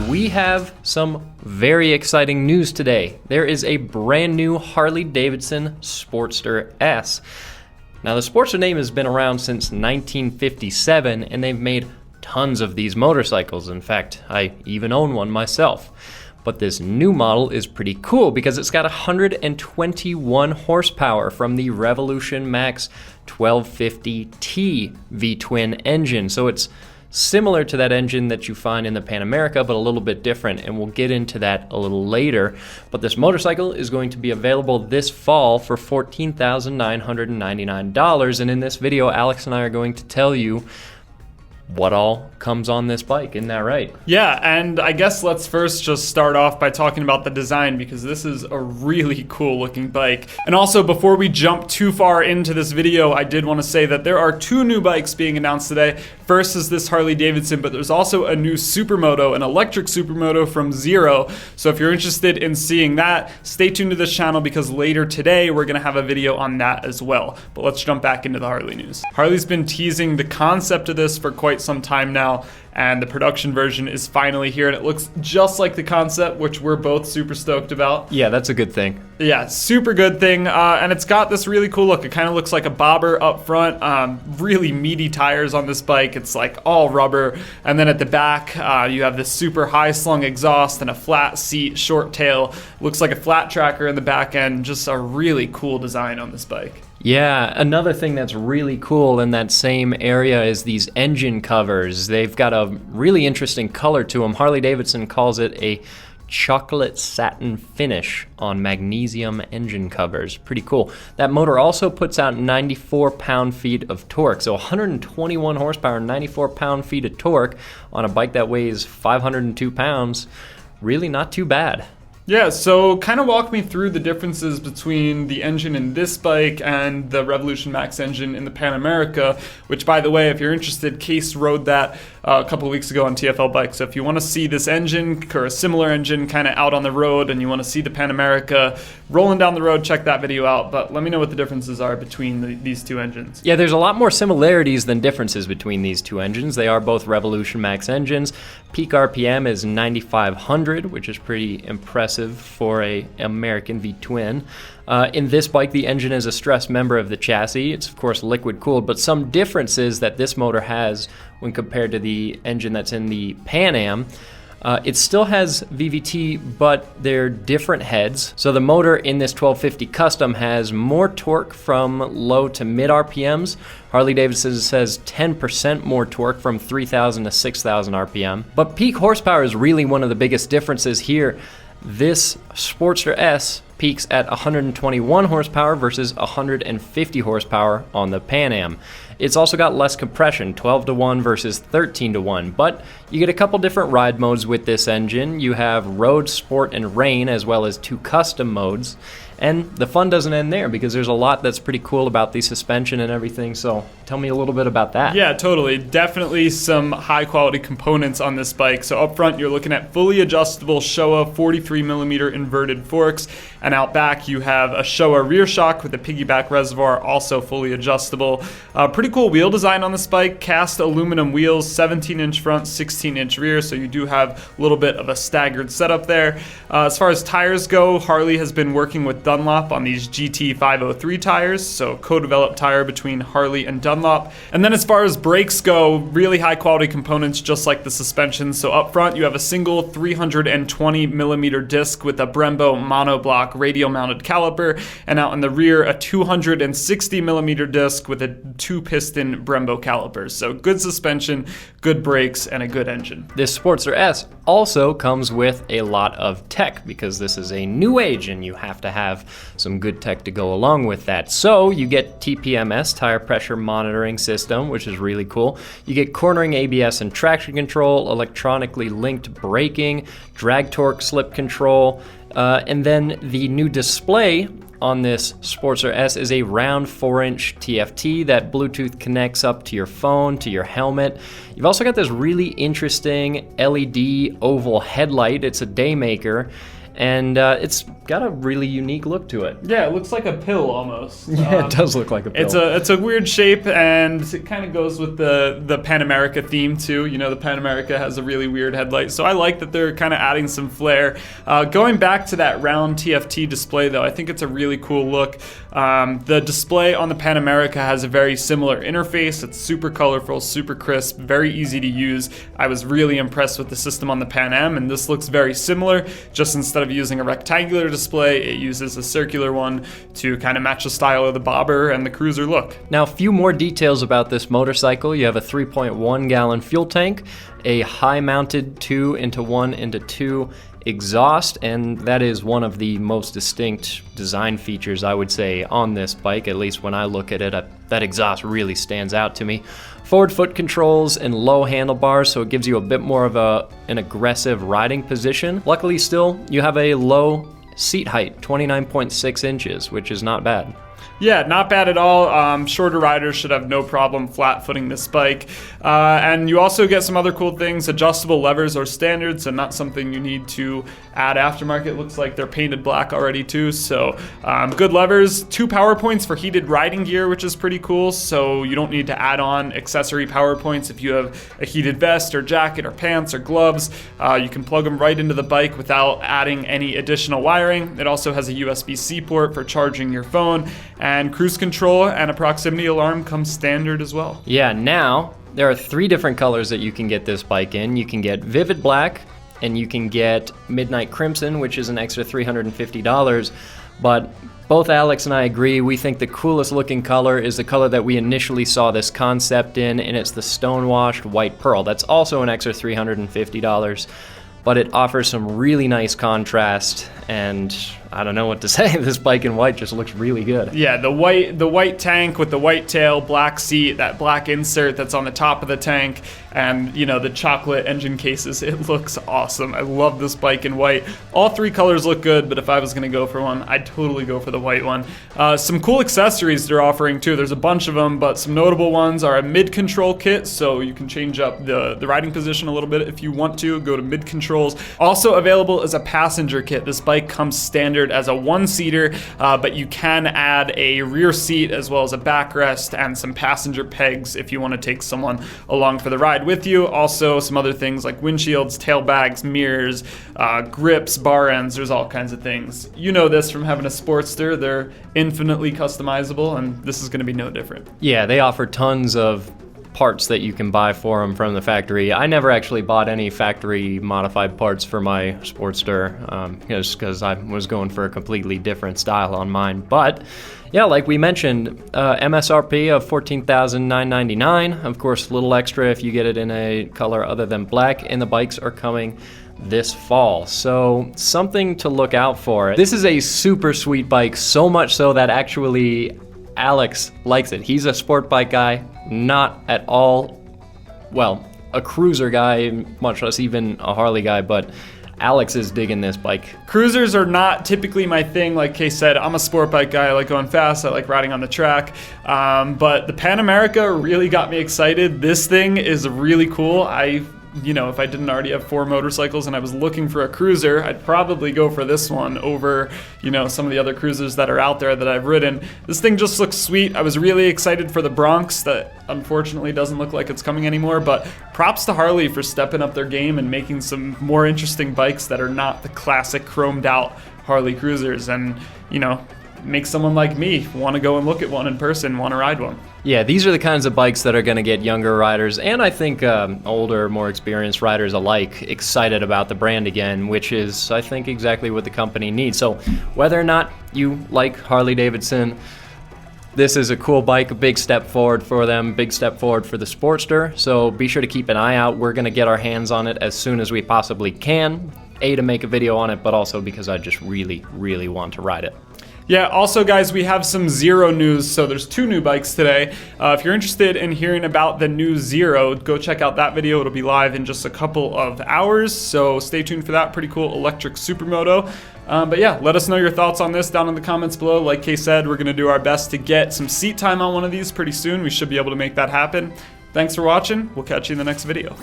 we have some very exciting news today. There is a brand new Harley-Davidson Sportster S. Now, the Sportster name has been around since 1957, and they've made tons of these motorcycles. In fact, I even own one myself. But this new model is pretty cool because it's got 121 horsepower from the Revolution Max 1250T V-twin engine. So it's similar to that engine that you find in the Pan America, but a little bit different, and we'll get into that a little later. But this motorcycle is going to be available this fall for $14,999, and in this video, Alex and I are going to tell you what all comes on this bike. Isn't that right? Yeah, and I guess let's first just start off by talking about the design, because this is a really cool looking bike. And also, before we jump too far into this video, I did want to say that there are two new bikes being announced today. First is this Harley-Davidson, but there's also a new Supermoto, an electric Supermoto from Zero. So if you're interested in seeing that, stay tuned to this channel, because later today we're going to have a video on that as well. But let's jump back into the Harley news. Harley's been teasing the concept of this for quite some time now, and the production version is finally here, and it looks just like the concept, which we're both super stoked about. Yeah, that's a good thing. Yeah, super good thing, and it's got this really cool look. It kind of looks like a bobber up front, really meaty tires on this bike. It's like all rubber, and then at the back you have this super high slung exhaust and a flat seat, short tail. Looks like a flat tracker in the back end. Just a really cool design on this bike. Yeah, another thing that's really cool in that same area is these engine covers. They've got a really interesting color to them. Harley-Davidson calls it a chocolate satin finish on magnesium engine covers. Pretty cool. That motor also puts out 94 pound-feet of torque. So 121 horsepower, 94 pound-feet of torque on a bike that weighs 502 pounds. Really not too bad. Yeah, so kind of walk me through the differences between the engine in this bike and the Revolution Max engine in the Pan America, which, by the way, if you're interested, Kase rode that a couple of weeks ago on TFL Bike. So if you want to see this engine or a similar engine kind of out on the road, and you want to see the Pan America rolling down the road, check that video out. But let me know what the differences are between these two engines. Yeah, there's a lot more similarities than differences between these two engines. They are both Revolution Max engines. Peak RPM is 9,500, which is pretty impressive for a American V-twin. In this bike, the engine is a stressed member of the chassis. It's, of course, liquid cooled, but some differences that this motor has when compared to the engine that's in the Pan Am. It still has VVT, but they're different heads. So the motor in this 1250 Custom has more torque from low to mid RPMs. Harley-Davidson says 10% more torque from 3,000 to 6,000 RPM. But peak horsepower is really one of the biggest differences here. This Sportster S peaks at 121 horsepower versus 150 horsepower on the Pan Am. It's also got less compression, 12-to-1 versus 13-to-1, but you get a couple different ride modes with this engine. You have road, sport, and rain, as well as two custom modes. And the fun doesn't end there, because there's a lot that's pretty cool about the suspension and everything. So tell me a little bit about that. Yeah, totally. Definitely some high quality components on this bike. So up front, you're looking at fully adjustable Showa 43mm inverted forks. And out back, you have a Showa rear shock with a piggyback reservoir, also fully adjustable. Pretty cool wheel design on this bike. Cast aluminum wheels, 17-inch front, 16-inch rear. So you do have a little bit of a staggered setup there. As far as tires go, Harley has been working with Dunlop on these GT 503 tires, so co-developed tire between Harley and Dunlop. And then as far as brakes go, really high quality components, just like the suspension. So up front, you have a single 320mm disc with a Brembo monoblock radial mounted caliper, and out in the rear, a 260mm disc with a 2-piston Brembo caliper. So good suspension, good brakes, and a good engine. This Sportster S also comes with a lot of tech, because this is a new age and you have to have some good tech to go along with that. So you get TPMS, tire pressure monitoring system, which is really cool. You get cornering ABS and traction control, electronically linked braking, drag torque slip control, and then the new display on this Sportster S is a round 4-inch TFT that Bluetooth connects up to your phone, to your helmet. You've also got this really interesting LED oval headlight. It's a day maker. and it's got a really unique look to it. Yeah, it looks like a pill almost. Yeah, it does look like a pill. It's a weird shape, and it kind of goes with the Pan America theme too. You know, the Pan America has a really weird headlight, so I like that they're kind of adding some flair. Going back to that round TFT display though, I think it's a really cool look. The display on the Pan America has a very similar interface. It's super colorful, super crisp, very easy to use. I was really impressed with the system on the Pan Am, and this looks very similar. Just instead of using a rectangular display, it uses a circular one to kind of match the style of the bobber and the cruiser look. Now, a few more details about this motorcycle. You have a 3.1 gallon fuel tank, a high mounted 2-into-1-into-2 exhaust, and that is one of the most distinct design features, I would say, on this bike. At least when I look at it, that exhaust really stands out to me. Forward foot controls and low handlebars, so it gives you a bit more of an aggressive riding position. Luckily still, you have a low seat height, 29.6 inches, which is not bad. Yeah, not bad at all. Shorter riders should have no problem flat-footing this bike. And you also get some other cool things. Adjustable levers are standard, so not something you need to add aftermarket. Looks like they're painted black already too, so good levers. 2 power points for heated riding gear, which is pretty cool, so you don't need to add on accessory power points. If you have a heated vest or jacket or pants or gloves, you can plug them right into the bike without adding any additional wiring. It also has a USB-C port for charging your phone, and cruise control and a proximity alarm comes standard as well. Yeah, now there are 3 different colors that you can get this bike in. You can get Vivid Black, and you can get Midnight Crimson, which is an extra $350. But both Alex and I agree, we think the coolest looking color is the color that we initially saw this concept in, and it's the Stonewashed White Pearl. That's also an extra $350. But it offers some really nice contrast, and I don't know what to say. This bike in white just looks really good. Yeah, the white tank with the white tail, black seat, that black insert that's on the top of the tank, and you know, the chocolate engine cases. It looks awesome. I love this bike in white. All 3 colors look good, but if I was gonna go for one, I'd totally go for the white one. Some cool accessories they're offering too. There's a bunch of them, but some notable ones are a mid-control kit, so you can change up the riding position a little bit if you want to, go to mid-controls. Also available is a passenger kit. This bike comes standard as a 1-seater, but you can add a rear seat as well as a backrest and some passenger pegs if you want to take someone along for the ride with you. Also some other things like windshields, tail bags, mirrors, grips, bar ends. There's all kinds of things. You know this from having a Sportster. They're infinitely customizable, and this is going to be no different. Yeah, they offer tons of parts that you can buy for them from the factory. I never actually bought any factory modified parts for my Sportster, just because I was going for a completely different style on mine. But yeah, like we mentioned, MSRP of $14,999. Of course, a little extra if you get it in a color other than black, and the bikes are coming this fall, so something to look out for. This is a super sweet bike, so much so that actually Alex likes it. He's a sport bike guy, not at all, well, a cruiser guy, much less even a Harley guy, but Alex is digging this bike. Cruisers are not typically my thing. Like Kase said, I'm a sport bike guy. I like going fast. I like riding on the track. But the Pan America really got me excited. This thing is really cool. If I didn't already have 4 motorcycles and I was looking for a cruiser, I'd probably go for this one over, some of the other cruisers that are out there that I've ridden. This thing just looks sweet. I was really excited for the Bronx that unfortunately doesn't look like it's coming anymore, but props to Harley for stepping up their game and making some more interesting bikes that are not the classic chromed out Harley cruisers, and, make someone like me want to go and look at one in person, want to ride one. Yeah, these are the kinds of bikes that are going to get younger riders, and I think older, more experienced riders alike excited about the brand again, which is, I think, exactly what the company needs. So whether or not you like Harley-Davidson, this is a cool bike, a big step forward for them, big step forward for the Sportster. So be sure to keep an eye out. We're going to get our hands on it as soon as we possibly can, to make a video on it, but also because I just really, really want to ride it. Yeah, also guys, we have some Zero news. So there's 2 new bikes today. If you're interested in hearing about the new Zero, go check out that video. It'll be live in just a couple of hours, so stay tuned for that. Pretty cool electric supermoto. But yeah, let us know your thoughts on this down in the comments below. Like Kay said, we're going to do our best to get some seat time on one of these pretty soon. We should be able to make that happen. Thanks for watching. We'll catch you in the next video.